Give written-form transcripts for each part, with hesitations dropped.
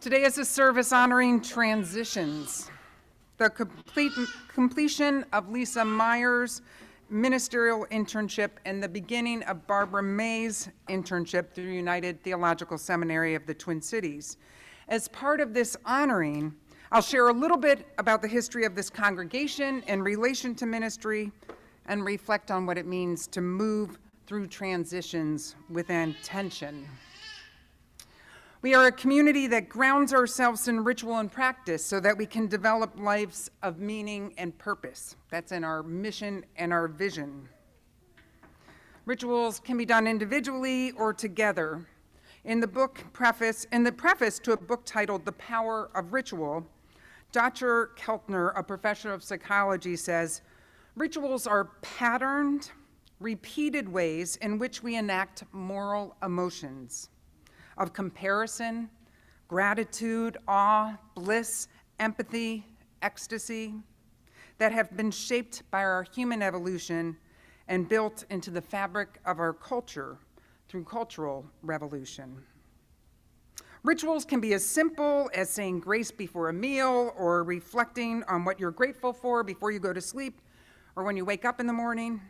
Today is a service honoring transitions, the completion of Lisa Meyer's ministerial internship and the beginning of Barbara May's internship through United Theological Seminary of the Twin Cities. As part of this honoring, I'll share a little bit about the history of this congregation in relation to ministry and reflect on what it means to move through transitions with intention. We are a community that grounds ourselves in ritual and practice so that we can develop lives of meaning and purpose. That's in our mission and our vision. Rituals can be done individually or together. In the preface to a book titled The Power of Ritual, Dr. Keltner, a professor of psychology, says, rituals are patterned, repeated ways in which we enact moral emotions of comparison, gratitude, awe, bliss, empathy, ecstasy, that have been shaped by our human evolution and built into the fabric of our culture through cultural revolution. Rituals can be as simple as saying grace before a meal or reflecting on what you're grateful for before you go to sleep or when you wake up in the morning,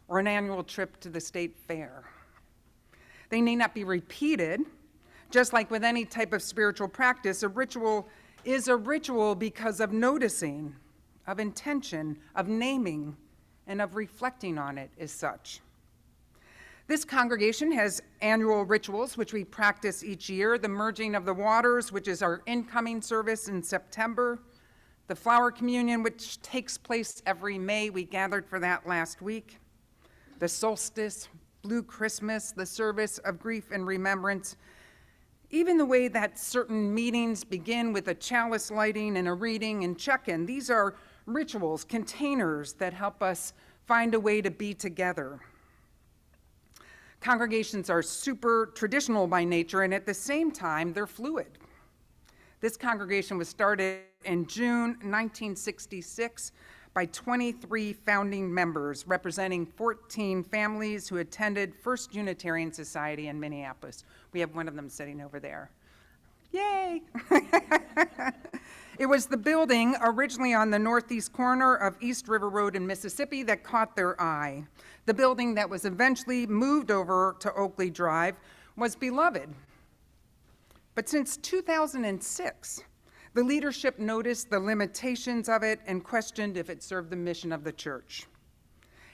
or an annual trip to the state fair. They need not be repeated. Just like with any type of spiritual practice, a ritual is a ritual because of noticing, of intention, of naming, and of reflecting on it as such. This congregation has annual rituals, which we practice each year: the merging of the waters, which is our incoming service in September, the flower communion, which takes place every May. We gathered for that last week. The solstice, Blue Christmas, the service of grief and remembrance, even the way that certain meetings begin with a chalice lighting and a reading and check-in. These are rituals, containers that help us find a way to be together. Congregations are super traditional by nature, and at the same time, they're fluid. This congregation was started in June 1966 by 23 founding members representing 14 families who attended First Unitarian Society in Minneapolis. We have one of them sitting over there. Yay! It was the building originally on the northeast corner of East River Road in Mississippi that caught their eye. The building that was eventually moved over to Oakley Drive was beloved. But since 2006, the leadership noticed the limitations of it and questioned if it served the mission of the church.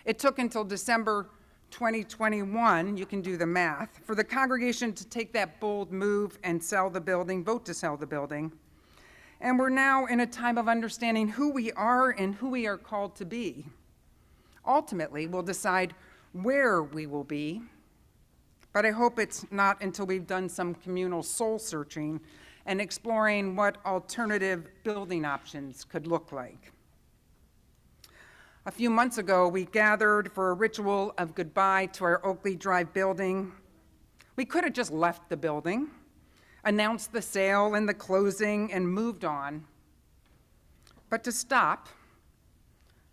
It took until December 2021, you can do the math, for the congregation to take that bold move and vote to sell the building. And we're now in a time of understanding who we are and who we are called to be. Ultimately, we'll decide where we will be, but I hope it's not until we've done some communal soul searching and exploring what alternative building options could look like. A few months ago, we gathered for a ritual of goodbye to our Oakley Drive building. We could have just left the building, announced the sale and the closing, and moved on. But to stop,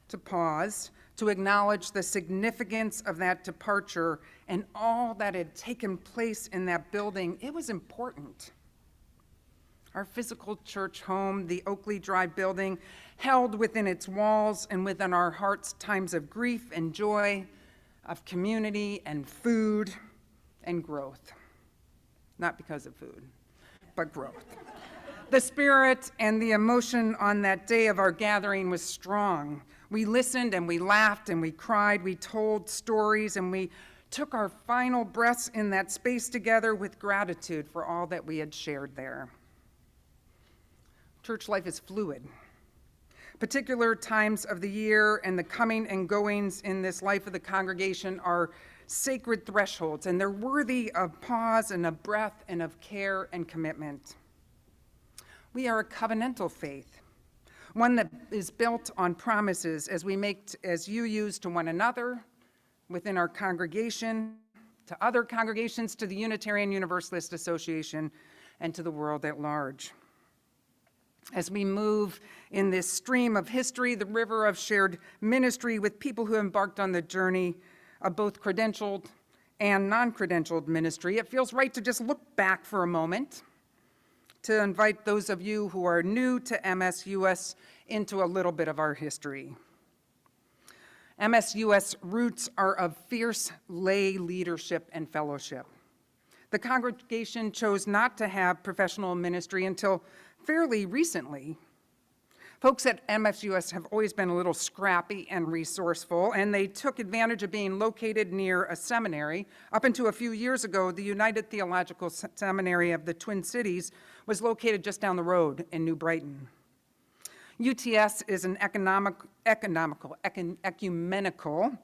to pause, to acknowledge the significance of that departure and all that had taken place in that building, it was important. Our physical church home, the Oakley Drive building, held within its walls and within our hearts times of grief and joy, of community and food and growth. Not because of food, but growth. The spirit and the emotion on that day of our gathering was strong. We listened and we laughed and we cried, we told stories, and we took our final breaths in that space together with gratitude for all that we had shared there. Church life is fluid. Particular times of the year and the coming and goings in this life of the congregation are sacred thresholds, and they're worthy of pause and of breath and of care and commitment. We are a covenantal faith, one that is built on promises as you use to one another, within our congregation, to other congregations, to the Unitarian Universalist Association, and to the world at large. As we move in this stream of history, the river of shared ministry with people who embarked on the journey of both credentialed and non-credentialed ministry, it feels right to just look back for a moment to invite those of you who are new to MSUS into a little bit of our history. MSUS roots are of fierce lay leadership and fellowship. The congregation chose not to have professional ministry until fairly recently. Folks at MSUS have always been a little scrappy and resourceful, and they took advantage of being located near a seminary. Up until a few years ago, the United Theological Seminary of the Twin Cities was located just down the road in New Brighton. UTS is an ecumenical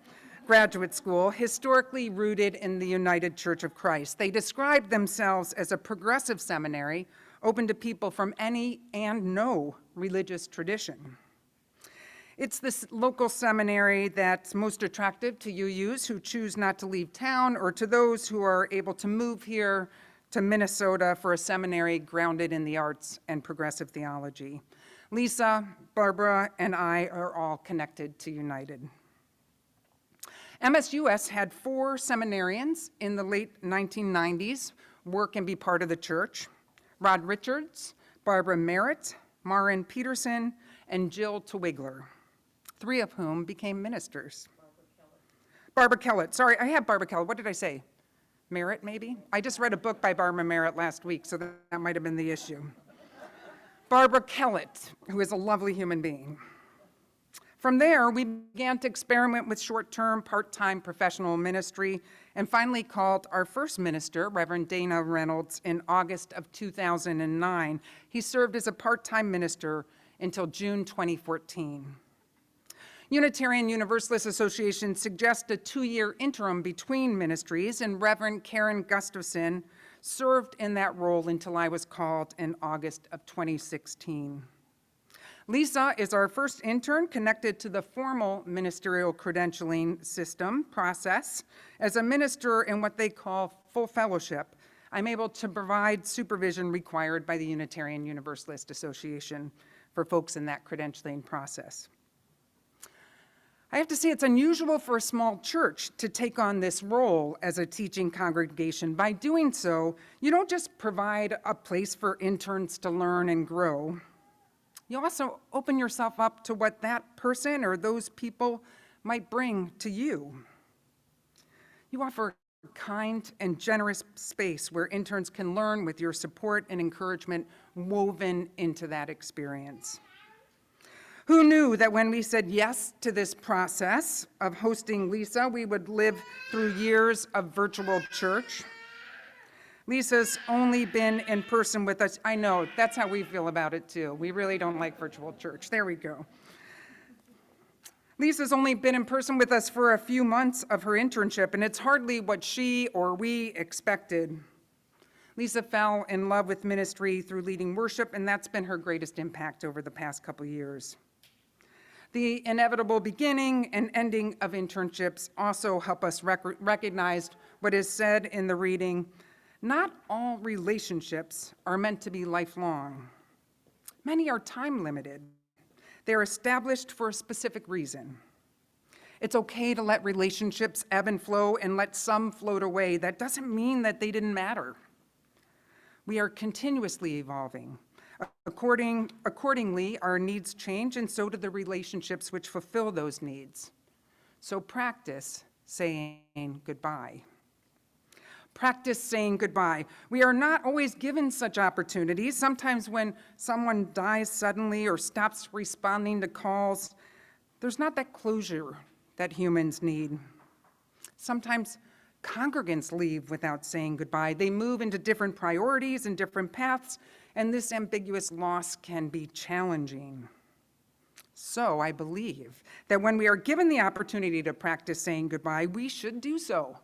graduate school historically rooted in the United Church of Christ. They describe themselves as a progressive seminary open to people from any and no religious tradition. It's this local seminary that's most attractive to UUs who choose not to leave town, or to those who are able to move here to Minnesota for a seminary grounded in the arts and progressive theology. Lisa, Barbara, and I are all connected to United. MSUS had 4 seminarians in the late 1990s work and be part of the church: Rod Richards, Barbara Merritt, Marin Peterson, and Jill Twigler, 3 of whom became ministers. Barbara Kellett. Sorry, I have Barbara Kellett. What did I say? Merritt, maybe? I just read a book by Barbara Merritt last week, so that might have been the issue. Barbara Kellett, who is a lovely human being. From there, we began to experiment with short-term, part-time professional ministry, and finally called our first minister, Reverend Dana Reynolds, in August of 2009. He served as a part-time minister until June 2014. Unitarian Universalist Association suggests a 2-year interim between ministries, and Reverend Karen Gustafson served in that role until I was called in August of 2016. Lisa is our first intern connected to the formal ministerial credentialing system process. As a minister in what they call full fellowship, I'm able to provide supervision required by the Unitarian Universalist Association for folks in that credentialing process. I have to say it's unusual for a small church to take on this role as a teaching congregation. By doing so, you don't just provide a place for interns to learn and grow. You also open yourself up to what that person or those people might bring to you. You offer a kind and generous space where interns can learn with your support and encouragement woven into that experience. Who knew that when we said yes to this process of hosting Lisa, we would live through years of virtual church? Lisa's only been in person with us. I know, that's how we feel about it too. We really don't like virtual church. There we go. Lisa's only been in person with us for a few months of her internship, and it's hardly what she or we expected. Lisa fell in love with ministry through leading worship, and that's been her greatest impact over the past couple years. The inevitable beginning and ending of internships also help us recognize what is said in the reading: not all relationships are meant to be lifelong. Many are time limited. They're established for a specific reason. It's okay to let relationships ebb and flow and let some float away. That doesn't mean that they didn't matter. We are continuously evolving. Accordingly, our needs change, and so do the relationships which fulfill those needs. So practice saying goodbye. Practice saying goodbye. We are not always given such opportunities. Sometimes when someone dies suddenly or stops responding to calls, there's not that closure that humans need. Sometimes congregants leave without saying goodbye. They move into different priorities and different paths, and this ambiguous loss can be challenging. So I believe that when we are given the opportunity to practice saying goodbye, we should do so.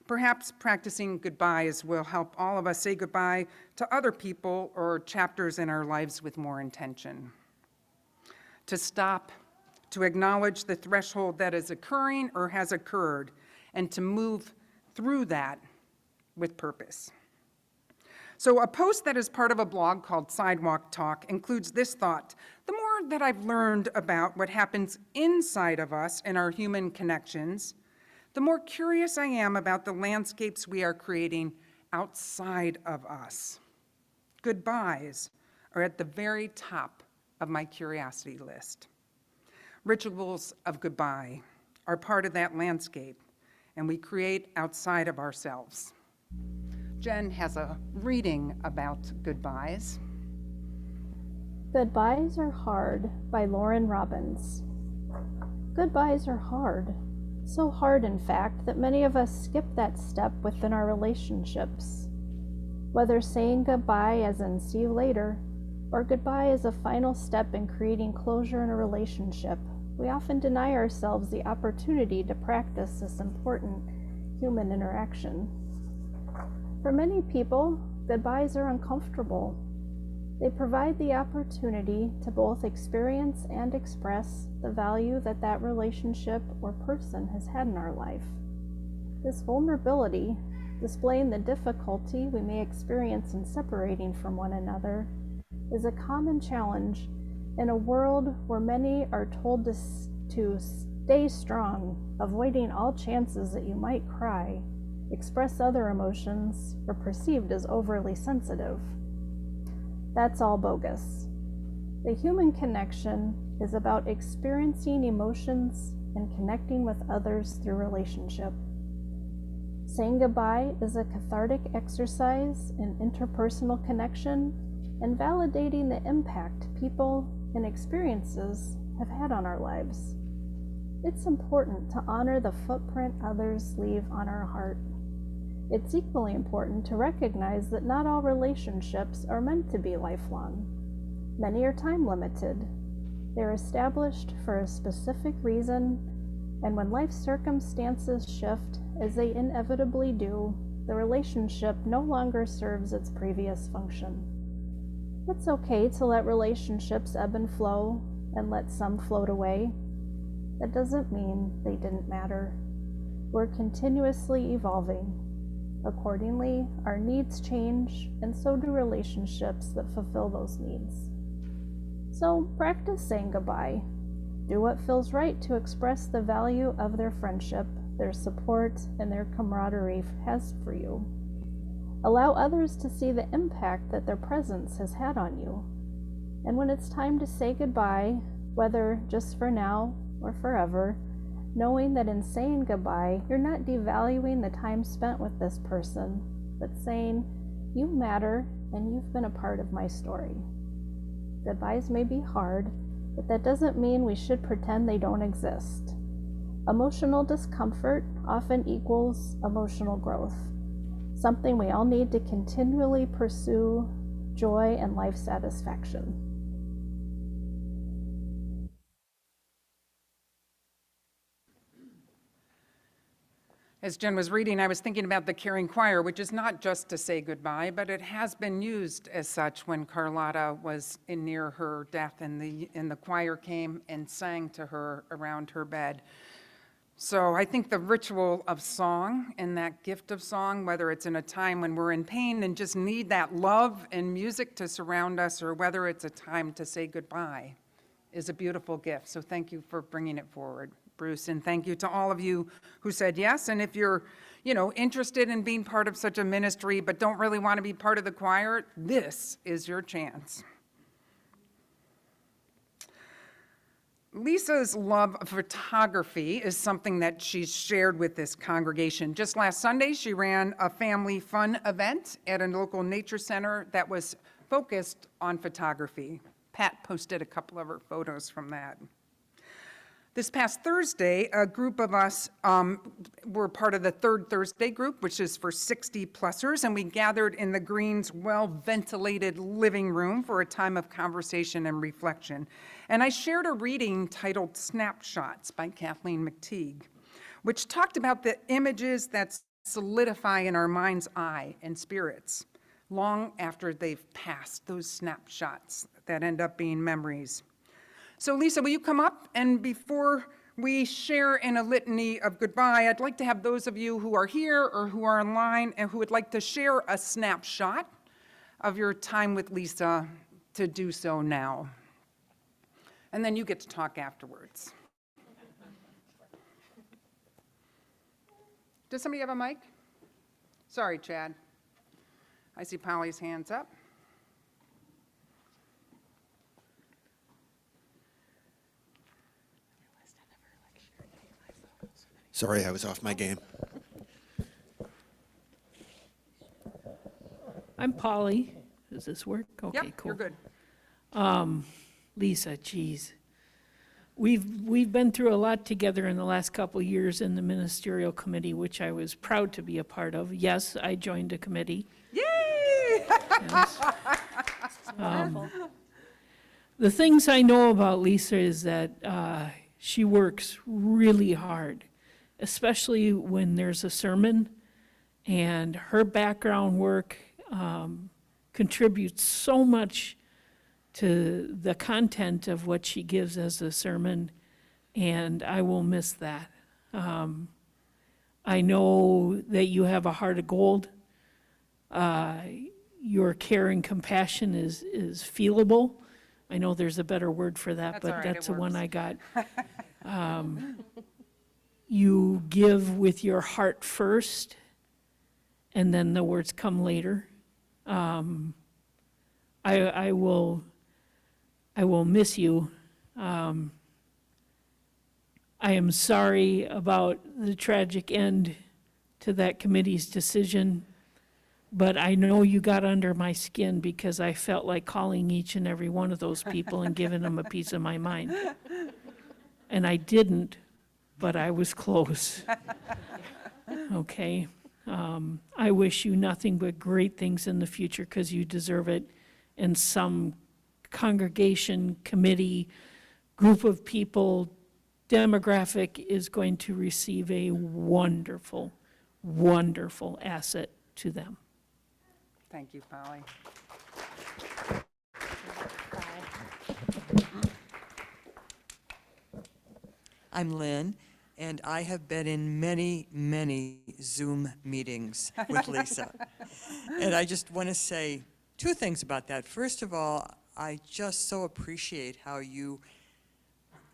Perhaps practicing goodbyes will help all of us say goodbye to other people or chapters in our lives with more intention. To stop, to acknowledge the threshold that is occurring or has occurred, and to move through that with purpose. So a post that is part of a blog called Sidewalk Talk includes this thought: the more that I've learned about what happens inside of us and our human connections, the more curious I am about the landscapes we are creating outside of us. Goodbyes are at the very top of my curiosity list. Rituals of goodbye are part of that landscape, and we create outside of ourselves. Jen has a reading about goodbyes. Goodbyes Are Hard by Lauren Robbins. Goodbyes are hard. So hard, in fact, that many of us skip that step within our relationships. Whether saying goodbye as in see you later, or goodbye as a final step in creating closure in a relationship, we often deny ourselves the opportunity to practice this important human interaction. For many people, goodbyes are uncomfortable. They provide the opportunity to both experience and express the value that that relationship or person has had in our life. This vulnerability, displaying the difficulty we may experience in separating from one another, is a common challenge in a world where many are told to stay strong, avoiding all chances that you might cry, express other emotions, or perceived as overly sensitive. That's all bogus. The human connection is about experiencing emotions and connecting with others through relationship. Saying goodbye is a cathartic exercise in interpersonal connection and validating the impact people and experiences have had on our lives. It's important to honor the footprint others leave on our heart. It's equally important to recognize that not all relationships are meant to be lifelong. Many are time limited. They're established for a specific reason, and when life circumstances shift, as they inevitably do, the relationship no longer serves its previous function. It's okay to let relationships ebb and flow and let some float away. That doesn't mean they didn't matter. We're continuously evolving. Accordingly, our needs change, and so do relationships that fulfill those needs. So practice saying goodbye. Do what feels right to express the value of their friendship, their support, and their camaraderie has for you. Allow others to see the impact that their presence has had on you. And when it's time to say goodbye, whether just for now or forever, knowing that in saying goodbye, you're not devaluing the time spent with this person, but saying, you matter and you've been a part of my story. Goodbyes may be hard, but that doesn't mean we should pretend they don't exist. Emotional discomfort often equals emotional growth, something we all need to continually pursue joy and life satisfaction. As Jen was reading, I was thinking about the caring choir, which is not just to say goodbye, but it has been used as such when Carlotta was near her death, and the choir came and sang to her around her bed. So I think the ritual of song and that gift of song, whether it's in a time when we're in pain and just need that love and music to surround us, or whether it's a time to say goodbye, is a beautiful gift. So thank you for bringing it forward, Bruce, and thank you to all of you who said yes. And if you're, interested in being part of such a ministry but don't really want to be part of the choir, this is your chance. Lisa's love of photography is something that she's shared with this congregation. Just last Sunday, she ran a family fun event at a local nature center that was focused on photography. Pat posted a couple of her photos from that. This past Thursday, a group of us were part of the Third Thursday group, which is for 60-plussers, and we gathered in the Green's well-ventilated living room for a time of conversation and reflection. And I shared a reading titled Snapshots by Kathleen McTeague, which talked about the images that solidify in our mind's eye and spirits long after they've passed, those snapshots that end up being memories. So Lisa, will you come up? And before we share in a litany of goodbye, I'd like to have those of you who are here or who are online and who would like to share a snapshot of your time with Lisa to do so now. And then you get to talk afterwards. Does somebody have a mic? Sorry, Chad. I see Polly's hands up. Sorry, I was off my game. I'm Polly. Does this work? Okay, Yep, cool. you're good. Lisa, geez. We've been through a lot together in the last couple of years in the ministerial committee, which I was proud to be a part of. Yes, I joined a committee. Yay! Yes. The things I know about Lisa is that she works really hard, especially when there's a sermon, and her background work contributes so much to the content of what she gives as a sermon, and I will miss that. I know that you have a heart of gold. Your care and compassion is feelable. I know there's a better word for that, That's all but right, that's it the one works. I got. You give with your heart first, and then the words come later. I will miss you. I am sorry about the tragic end to that committee's decision, but I know you got under my skin because I felt like calling each and every one of those people and giving them a piece of my mind. And I didn't, but I was close. Okay? I wish you nothing but great things in the future because you deserve it. And some congregation, committee, group of people, demographic is going to receive a wonderful, wonderful asset to them. Thank you, Polly. I'm Lynn, and I have been in many, many Zoom meetings with Lisa. And I just want to say two things about that. First of all, I just so appreciate how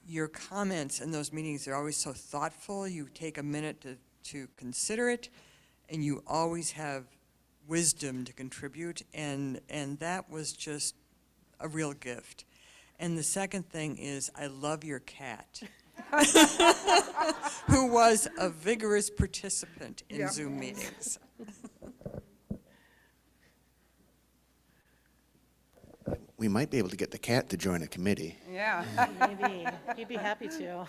your comments in those meetings are always so thoughtful. You take a minute to consider it, and you always have wisdom to contribute, and that was just a real gift. And the second thing is, I love your cat, who was a vigorous participant in Yep. Zoom meetings. We might be able to get the cat to join a committee. Yeah. Maybe. He'd be happy to.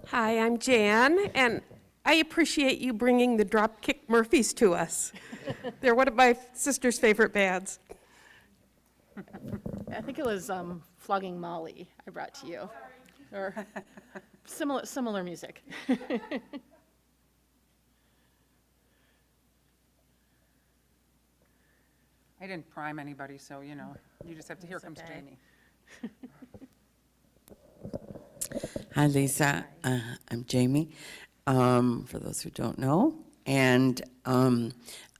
Hi, I'm Jan, and I appreciate you bringing the Dropkick Murphys to us. They're one of my sister's favorite bands. I think it was Flogging Molly I brought to you, or similar music. I didn't prime anybody, so, you know, you just have to, here It's comes okay. Jamie. Hi, Lisa. I'm Jamie, for those who don't know. And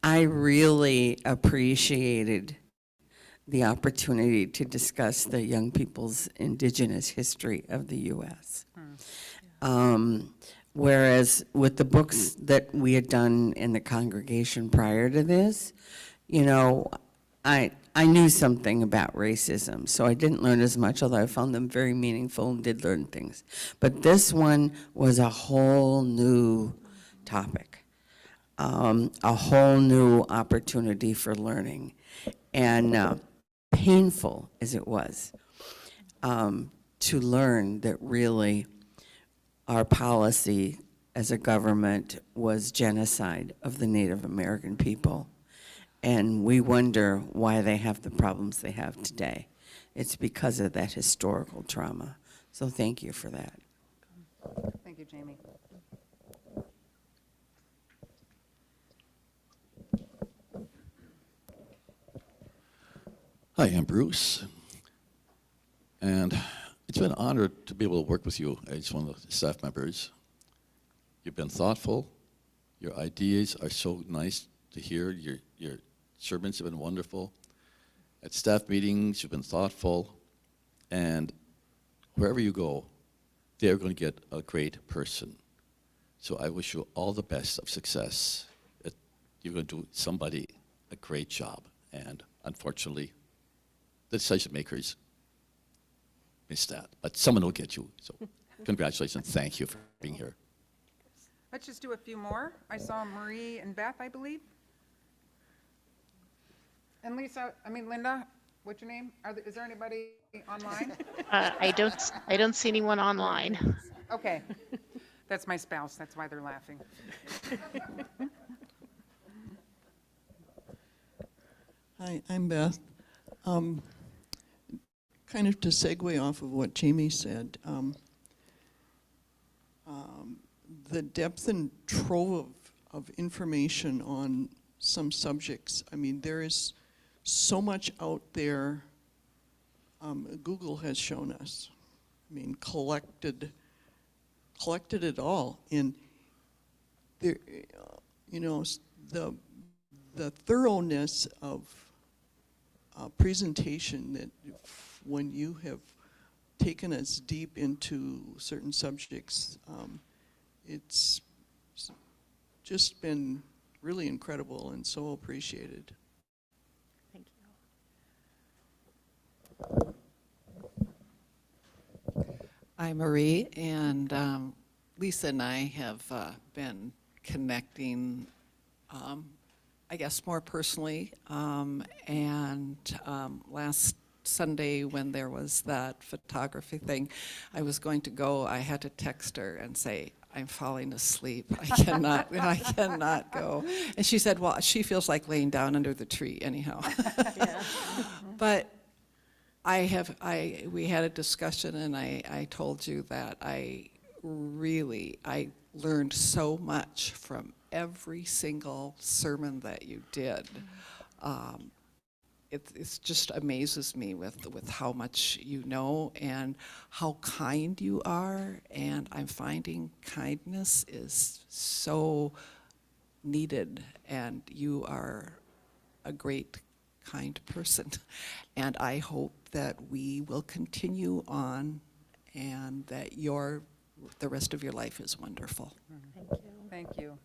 I really appreciated the opportunity to discuss the young people's indigenous history of the U.S. Whereas with the books that we had done in the congregation prior to this, you know, I knew something about racism, so I didn't learn as much, although I found them very meaningful and did learn things. But this one was a whole new topic, a whole new opportunity for learning. And painful as it was, to learn that really our policy as a government was genocide of the Native American people. And we wonder why they have the problems they have today. It's because of that historical trauma. So thank you for that. Thank you, Jamie. Hi, I'm Bruce, and it's been an honor to be able to work with you as one of the staff members. You've been thoughtful. Your ideas are so nice to hear. Your sermons have been wonderful. At staff meetings, you've been thoughtful, and wherever you go, they're going to get a great person. So I wish you all the best of success. You're going to do somebody a great job, and unfortunately, the decision makers missed that. But someone will get you. So congratulations. Thank you for being here. Let's just do a few more. I saw Marie and Beth, I believe. And Linda, what's your name? Is there anybody online? I don't see anyone online. Okay. That's my spouse. That's why they're laughing. Hi, I'm Beth. Kind of to segue off of what Jamie said, the depth and trove of information on some subjects. I mean, there is so much out there. Google has shown us. I mean, collected it all. And there, the thoroughness of presentation that when you have taken us deep into certain subjects, it's just been really incredible and so appreciated. Thank you. I'm Marie, and Lisa and I have been connecting, I guess, more personally. And last Sunday, when there was that photography thing, I was going to go. I had to text her and say, I'm falling asleep. I cannot go. And she said, well, she feels like laying down under the tree anyhow. Yeah. But we had a discussion, and I told you that I learned so much from every single sermon that you did. It just amazes me with how much you know and how kind you are, and I'm finding kindness is so needed, and you are a great, kind person. And I hope that we will continue on and that the rest of your life is wonderful. Thank you. Thank you.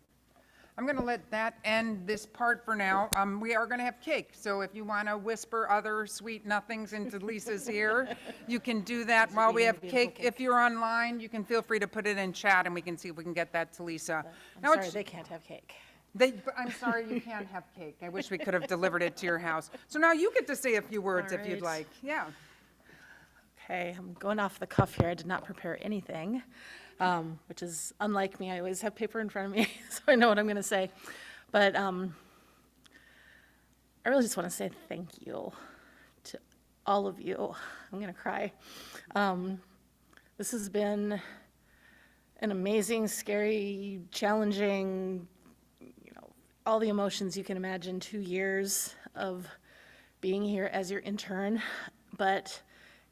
I'm going to let that end this part for now. We are going to have cake, so if you want to whisper other sweet nothings into Lisa's ear, you can do that while we have cake. If you're online, you can feel free to put it in chat, and we can see if we can get that to Lisa. I'm sorry, they can't have cake. I'm sorry you can't have cake. I wish we could have delivered it to your house. So now you get to say a few words if you'd like. Yeah. Okay, I'm going off the cuff here. I did not prepare anything, which is unlike me. I always have paper in front of me, so I know what I'm going to say. But I really just want to say thank you to all of you. I'm going to cry. This has been an amazing, scary, challenging, all the emotions you can imagine, 2 years of being here as your intern, but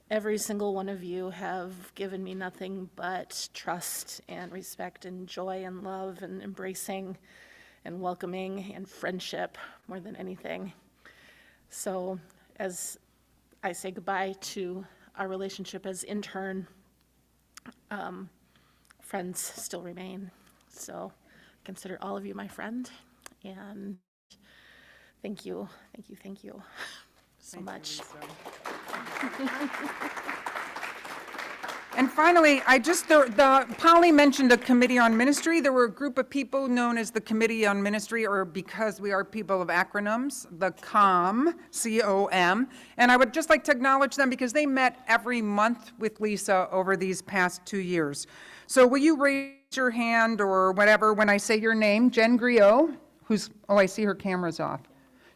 every single one of you have given me nothing but trust and respect and joy and love and embracing and welcoming and friendship more than anything. So as I say goodbye to our relationship as intern, friends still remain. So I consider all of you my friend, and thank you so much. And finally, Polly mentioned a committee on ministry. There were a group of people known as the Committee on Ministry, or because we are people of acronyms, the COM, C-O-M. And I would just like to acknowledge them because they met every month with Lisa over these past 2 years. So will you raise your hand or whatever when I say your name? Jen Griot, I see her camera's off.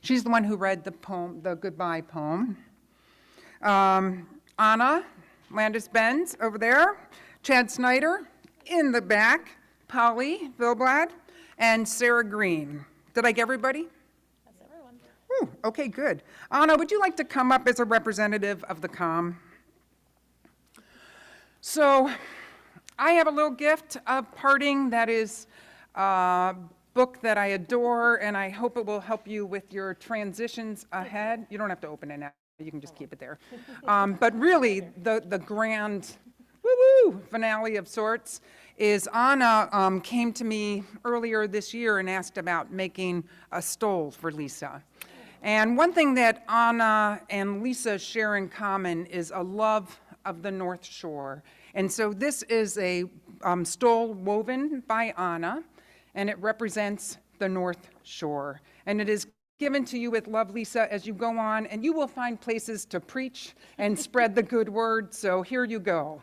She's the one who read the poem, the goodbye poem. Anna Landis-Benz over there, Chad Snyder in the back, Polly Vilblad, and Sarah Green. Did I get everybody? That's everyone. Ooh, okay, good. Anna, would you like to come up as a representative of the COM? So I have a little gift of parting that is a book that I adore, and I hope it will help you with your transitions ahead. You don't have to open it now. You can just keep it there. But really, the grand woo-woo finale of sorts is Anna came to me earlier this year and asked about making a stole for Lisa. And one thing that Anna and Lisa share in common is a love of the North Shore. And so this is a stole woven by Anna, and it represents the North Shore. And it is given to you with love, Lisa, as you go on, and you will find places to preach and spread the good word. So here you go.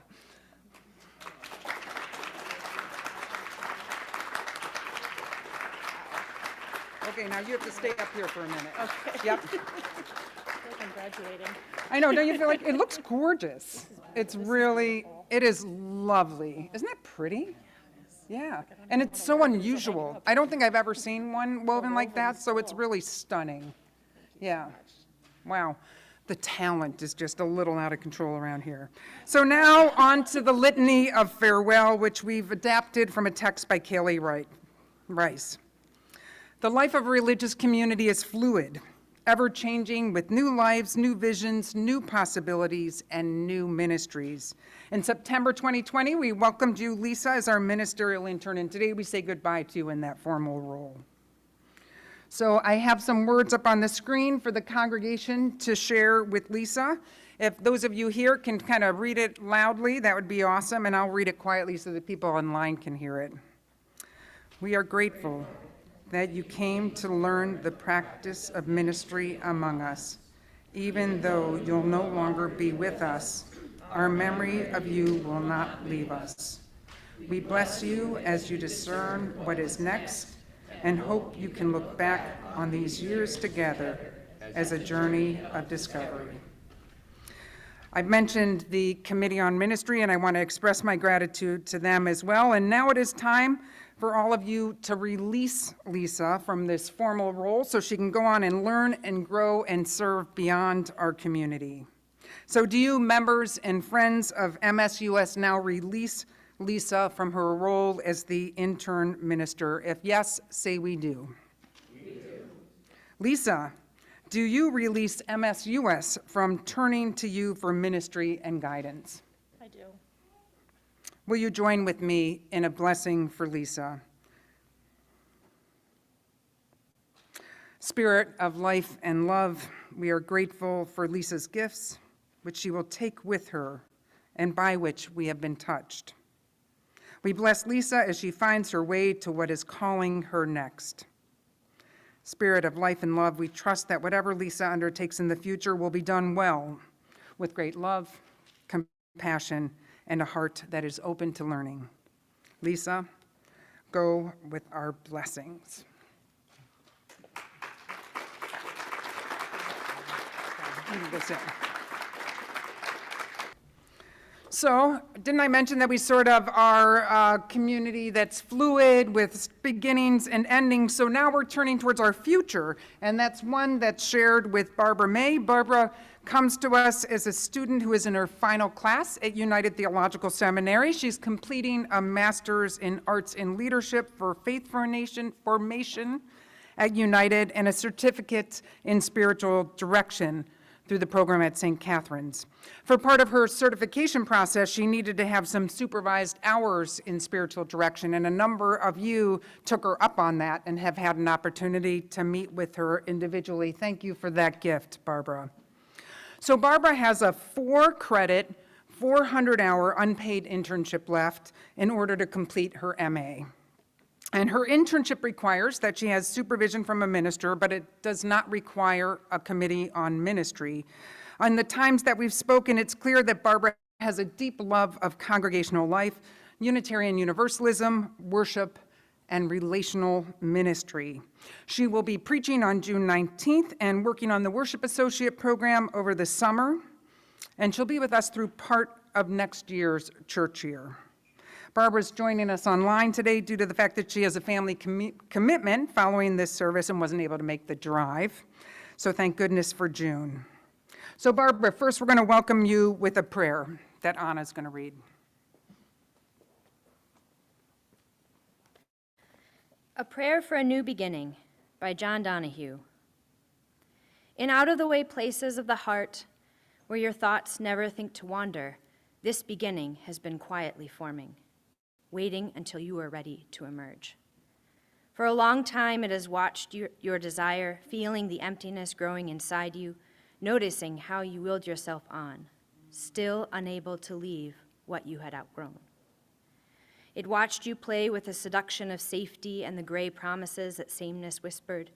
Okay, now you have to stay up here for a minute. Okay. Yep. I feel like I'm graduating. I know, don't you feel like, it looks gorgeous. It's really, it is lovely. Isn't that pretty? Yeah, and it's so unusual. I don't think I've ever seen one woven like that, so it's really stunning. Yeah, wow. The talent is just a little out of control around here. So now on to the Litany of Farewell, which we've adapted from a text by Kaylee Rice. The life of a religious community is fluid, ever-changing with new lives, new visions, new possibilities, and new ministries. In September 2020, we welcomed you, Lisa, as our ministerial intern, and today we say goodbye to you in that formal role. So I have some words up on the screen for the congregation to share with Lisa. If those of you here can kind of read it loudly, that would be awesome, and I'll read it quietly so that people online can hear it. We are grateful that you came to learn the practice of ministry among us. Even though you'll no longer be with us, our memory of you will not leave us. We bless you as you discern what is next and hope you can look back on these years together as a journey of discovery. I've mentioned the Committee on Ministry, and I want to express my gratitude to them as well. And now it is time for all of you to release Lisa from this formal role so she can go on and learn and grow and serve beyond our community. So do you, members and friends of MSUS, now release Lisa from her role as the intern minister? If yes, say we do. We do. Lisa, do you release MSUS from turning to you for ministry and guidance? I do. Will you join with me in a blessing for Lisa? Spirit of life and love, we are grateful for Lisa's gifts, which she will take with her and by which we have been touched. We bless Lisa as she finds her way to what is calling her next. Spirit of life and love, we trust that whatever Lisa undertakes in the future will be done well, with great love, compassion, and a heart that is open to learning. Lisa, go with our blessings. You can go sit. So, didn't I mention that we sort of are a community that's fluid with beginnings and endings? So now we're turning towards our future, and that's one that's shared with Barbara May. Barbara comes to us as a student who is in her final class at United Theological Seminary. She's completing a master's in arts and leadership for faith formation at United and a certificate in spiritual direction through the program at St. Catherine's. For part of her certification process, she needed to have some supervised hours in spiritual direction, and a number of you took her up on that and have had an opportunity to meet with her individually. Thank you for that gift, Barbara. So Barbara has a 4-credit, 400-hour unpaid internship left in order to complete her MA. And her internship requires that she has supervision from a minister, but it does not require a committee on ministry. On the times that we've spoken, it's clear that Barbara has a deep love of congregational life, Unitarian Universalism, worship, and relational ministry. She will be preaching on June 19th and working on the Worship Associate program over the summer, and she'll be with us through part of next year's church year. Barbara's joining us online today due to the fact that she has a family commitment following this service and wasn't able to make the drive. So thank goodness for June. So Barbara, first we're going to welcome you with a prayer that Anna's going to read. A Prayer for a New Beginning by John Donahue. In out-of-the-way places of the heart, where your thoughts never think to wander, this beginning has been quietly forming, waiting until you are ready to emerge. For a long time, it has watched your desire, feeling the emptiness growing inside you, noticing how you willed yourself on, still unable to leave what you had outgrown. It watched you play with the seduction of safety and the gray promises that sameness whispered,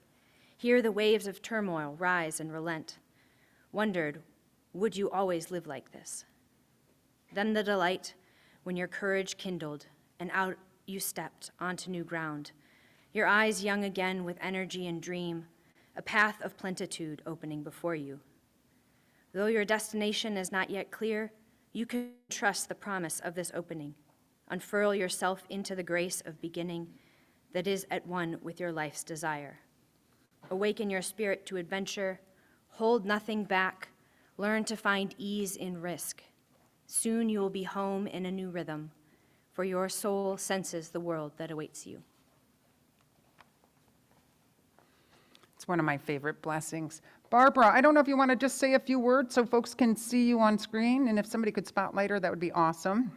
hear the waves of turmoil rise and relent, wondered, would you always live like this? Then the delight when your courage kindled and out you stepped onto new ground, your eyes young again with energy and dream, a path of plenitude opening before you. Though your destination is not yet clear, you can trust the promise of this opening. Unfurl yourself into the grace of beginning that is at one with your life's desire. Awaken your spirit to adventure, hold nothing back, learn to find ease in risk. Soon you will be home in a new rhythm, for your soul senses the world that awaits you. It's one of my favorite blessings. Barbara, I don't know if you want to just say a few words so folks can see you on screen, and if somebody could spotlight her, that would be awesome.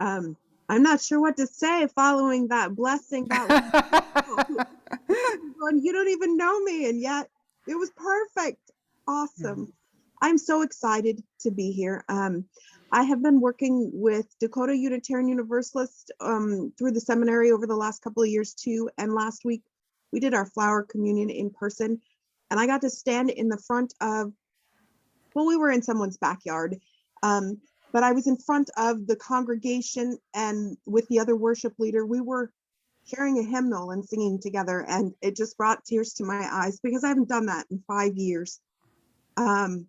I'm not sure what to say following that blessing. That was, you don't even know me, and yet it was perfect. Awesome. I'm so excited to be here. I have been working with Dakota Unitarian Universalist through the seminary over the last couple of years too. And last week we did our flower communion in person, and I got to stand in the front of, well, we were in someone's backyard. But I was in front of the congregation, and with the other worship leader, we were sharing a hymnal and singing together, and it just brought tears to my eyes because I haven't done that in 5 years. I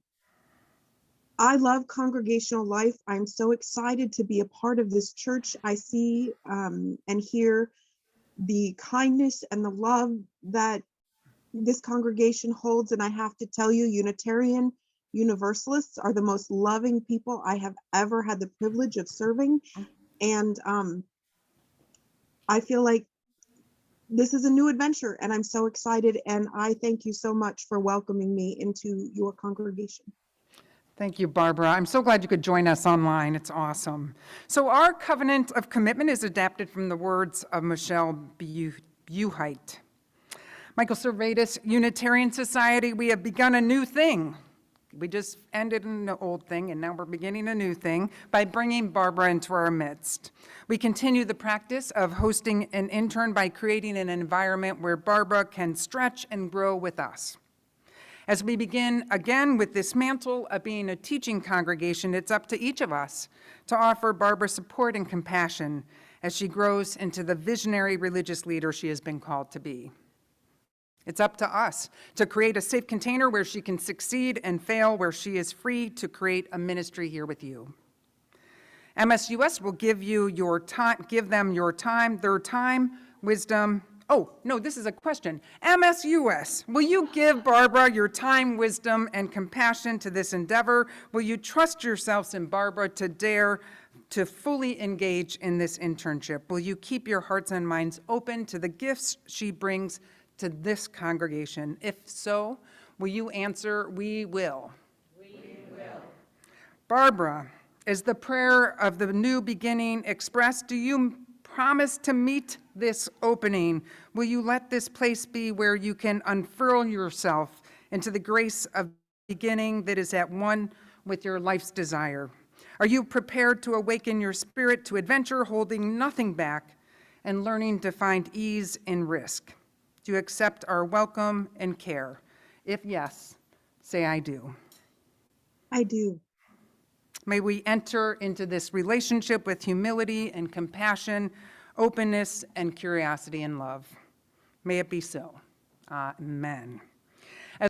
love congregational life. I'm so excited to be a part of this church. I see and hear the kindness and the love that this congregation holds, and I have to tell you, Unitarian Universalists are the most loving people I have ever had the privilege of serving. And I feel like this is a new adventure, and I'm so excited. And I thank you so much for welcoming me into your congregation. Thank you, Barbara. I'm so glad you could join us online. It's awesome. So our covenant of commitment is adapted from the words of Michelle Buhite. Michael Servetus, Unitarian Society, we have begun a new thing. We just ended an old thing, and now we're beginning a new thing by bringing Barbara into our midst. We continue the practice of hosting an intern by creating an environment where Barbara can stretch and grow with us. As we begin again with this mantle of being a teaching congregation, it's up to each of us to offer Barbara support and compassion as she grows into the visionary religious leader she has been called to be. It's up to us to create a safe container where she can succeed and fail, where she is free to create a ministry here with you. MSUS will give them your time, their time, wisdom. Oh, no, this is a question. MSUS, will you give Barbara your time, wisdom, and compassion to this endeavor? Will you trust yourselves in Barbara to dare to fully engage in this internship? Will you keep your hearts and minds open to the gifts she brings to this congregation? If so, will you answer, we will? We will. Barbara, is the prayer of the new beginning expressed? Do you promise to meet this opening? Will you let this place be where you can unfurl yourself into the grace of beginning that is at one with your life's desire? Are you prepared to awaken your spirit to adventure, holding nothing back and learning to find ease in risk? Do you accept our welcome and care? If yes, say I do. I do. May we enter into this relationship with humility and compassion, openness and curiosity and love. May it be so. Amen.